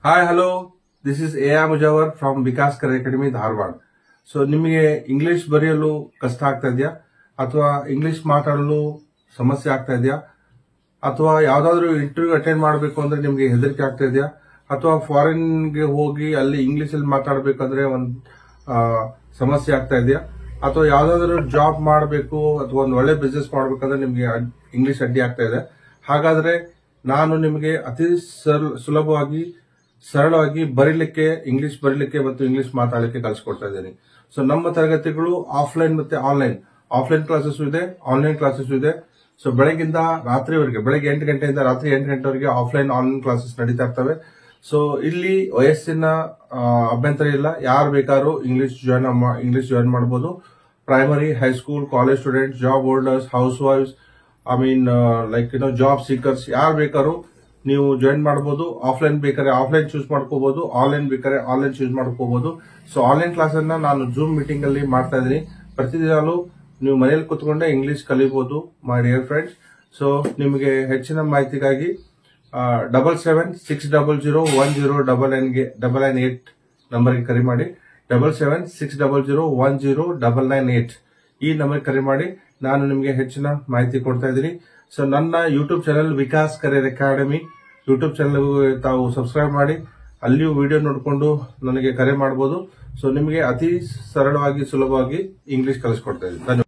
Hi hello, this is A R Mujawar from Vikas Kare academy Dharwad. So ನಿಮಗೆ English ಬರೆಯಲು ಕಷ್ಟ ಆಗ್ತಾ ಇದೆಯಾ, ಅಥವಾ ಇಂಗ್ಲಿಷ್ ಮಾತಾಡಲು ಸಮಸ್ಯೆ ಆಗ್ತಾ ಇದೆಯಾ, ಅಥವಾ ಯಾವ್ದಾದ್ರು ಇಂಟರ್ವ್ಯೂ ಅಟೆಂಡ್ ಮಾಡಬೇಕು ಅಂದ್ರೆ ನಿಮಗೆ ಹೆದರಿಕೆ ಆಗ್ತಾ ಇದೆಯಾ, ಅಥವಾ ಫಾರಿನ್ಗೆ ಹೋಗಿ ಅಲ್ಲಿ ಇಂಗ್ಲಿಷ್ ಅಲ್ಲಿ ಮಾತಾಡಬೇಕಂದ್ರೆ ಒಂದು ಸಮಸ್ಯೆ ಆಗ್ತಾ ಇದೆಯಾ, ಅಥವಾ ಯಾವ್ದಾದ್ರು ಜಾಬ್ ಮಾಡಬೇಕು ಅಥವಾ ಒಂದು ಒಳ್ಳೆ ಬಿಸ್ನೆಸ್ ಮಾಡಬೇಕಂದ್ರೆ ನಿಮಗೆ ಇಂಗ್ಲಿಷ್ ಅಡ್ಡಿ ಆಗ್ತಾ ಇದೆ. ಹಾಗಾದ್ರೆ ನಾನು ನಿಮಗೆ ಅತಿ ಸುಲಭವಾಗಿ ಸರಳವಾಗಿ ಇಂಗ್ಲಿಷ್ ಬರೀಲಿಕ್ಕೆ ಮತ್ತು ಇಂಗ್ಲಿಷ್ ಮಾತಾಡಲಿಕ್ಕೆ ಕಲಿಸ್ಕೊಡ್ತಾ ಇದ್ದೀನಿ. ಸೊ ನಮ್ಮ ತರಗತಿಗಳು ಆಫ್ಲೈನ್ ಮತ್ತೆ ಆಫ್ಲೈನ್ ಕ್ಲಾಸಸ್ ಇದೆ, ಆನ್ಲೈನ್ ಕ್ಲಾಸಸ್ ಇದೆ. ಸೊ ಬೆಳಗ್ಗಿಂದ ರಾತ್ರಿವರೆಗೆ, ಬೆಳಗ್ಗೆ 8 ಗಂಟೆಯಿಂದ ರಾತ್ರಿ 8 ಗಂಟೆವರೆಗೆ ಆನ್ಲೈನ್ ಕ್ಲಾಸಸ್ ನಡೀತಾ ಇರ್ತವೆ. ಸೊ ಇಲ್ಲಿ ವಯಸ್ಸಿನ ಅಭ್ಯಂತರ ಇಲ್ಲ, ಯಾರು ಬೇಕಾದ್ರೂ ಇಂಗ್ಲಿಷ್ ಜಾಯಿನ್ ಮಾಡಬಹುದು. Primary, high school, college students, job holders, house wives, job seekers, ಯಾರು ಬೇಕಾದ್ರೂ ನೀವು ಜಾಯಿನ್ ಮಾಡಬಹುದು. ಆಫ್ಲೈನ್ ಬೇಕಾದ್ರೆ ಆಫ್ಲೈನ್ ಚೂಸ್ ಮಾಡ್ಕೋಬಹುದು, ಆನ್ಲೈನ್ ಬೇಕಾದ್ರೆ ಆನ್ಲೈನ್ ಚೂಸ್ ಮಾಡ್ಕೋಬಹುದು. ಸೊ ಆನ್ಲೈನ್ ಕ್ಲಾಸ್ ಅನ್ನ ನಾನು ಜೂಮ್ ಮೀಟಿಂಗ್ ಅಲ್ಲಿ ಮಾಡ್ತಾ ಇದ್ದೀನಿ. ಪ್ರತಿದಿನಾಲು ನೀವು ಮನೆಯಲ್ಲಿ ಕೂತ್ಕೊಂಡೆ ಇಂಗ್ಲಿಷ್ ಕಲಿಬಹುದು ಮೈ ಡಿಯರ್ ಫ್ರೆಂಡ್ಸ್. ಸೊ ನಿಮಗೆ ಹೆಚ್ಚಿನ ಮಾಹಿತಿಗಾಗಿ 7760010998 ನಂಬರ್ಗೆ ಕರೆ ಮಾಡಿ. 7760010998 ಈ ನಂಬರ್ ಕರೆ ಮಾಡಿ. ನಾನು ನಿಮಗೆ ಹೆಚ್ಚಿನ ಮಾಹಿತಿ ಕೊಡ್ತಾ ಇದ್ದೀನಿ. ಸೊ ನನ್ನ YouTube channel Vikas career academy YouTube channel ತಾವು ಸಬ್ಸ್ಕ್ರೈಬ್ ಮಾಡಿ, ಅಲ್ಲಿಯೂ ವಿಡಿಯೋ ನೋಡಿಕೊಂಡು ನನಗೆ ಕರೆ ಮಾಡಬಹುದು. ಸೊ ನಿಮಗೆ ಅತಿ ಸರಳವಾಗಿ ಸುಲಭವಾಗಿ ಇಂಗ್ಲಿಷ್ ಕಲಿಸ್ಕೊಡ್ತಾ ಇದ್ದೀನಿ. ಧನ್ಯವಾದ.